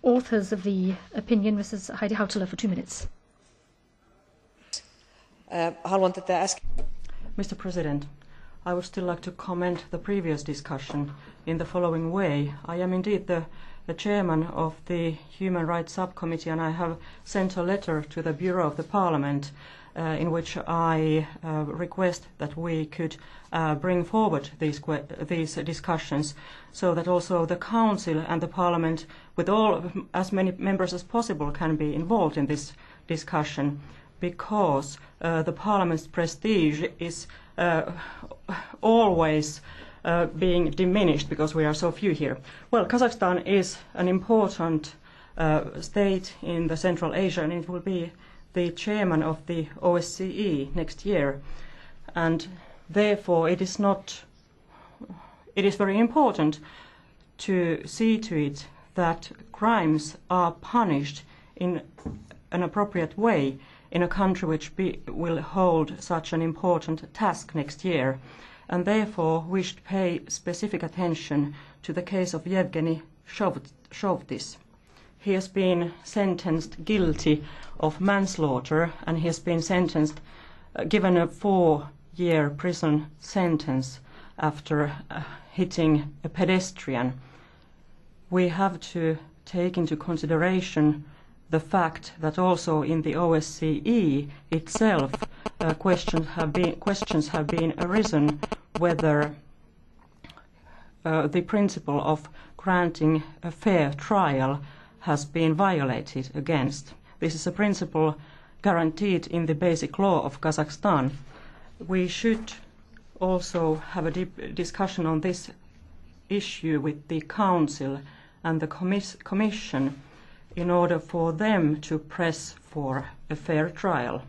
authors of the opinion, Mrs. Heidi Hautala, for 2 minutes. Mr. President, I would still like to comment the previous discussion in the following way. I am indeed the chairman of the Human Rights Subcommittee, and I have sent a letter to the Bureau of the Parliament in which I request that we could bring forward these discussions so that also the Council and the Parliament, with as many members as possible, can be involved in this discussion, because the Parliament's prestige is always being diminished because we are so few here. Well, Kazakhstan is an important state in the Central Asia, and it will be the chairman of the OSCE next year, and therefore it is very important to see to it that crimes are punished in an appropriate way in a country which will hold such an important task next year. And therefore we should pay specific attention to the case of Yevgeny Shovtis. He has been sentenced guilty of manslaughter, and he has been given a 4-year prison sentence after hitting a pedestrian. We have to take into consideration the fact that also in the OSCE itself questions have been arisen whether the principle of granting a fair trial has been violated against. This is a principle guaranteed in the basic law of Kazakhstan. We should also have a deep discussion on this issue with the Council and the Commission in order for them to press for a fair trial.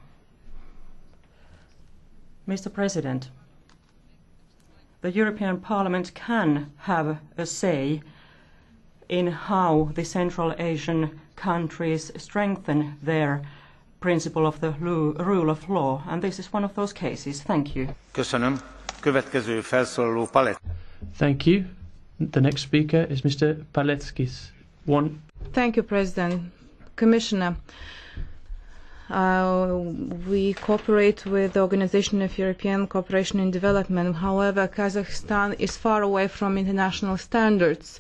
Mr. President, the European Parliament can have a say in how the Central Asian countries strengthen their principle of the rule of law, and this is one of those cases. Thank you. Thank you. The next speaker is Mr. Paletskis. Thank you, President. Commissioner, we cooperate with the Organization of European Cooperation and Development. However, Kazakhstan is far away from international standards.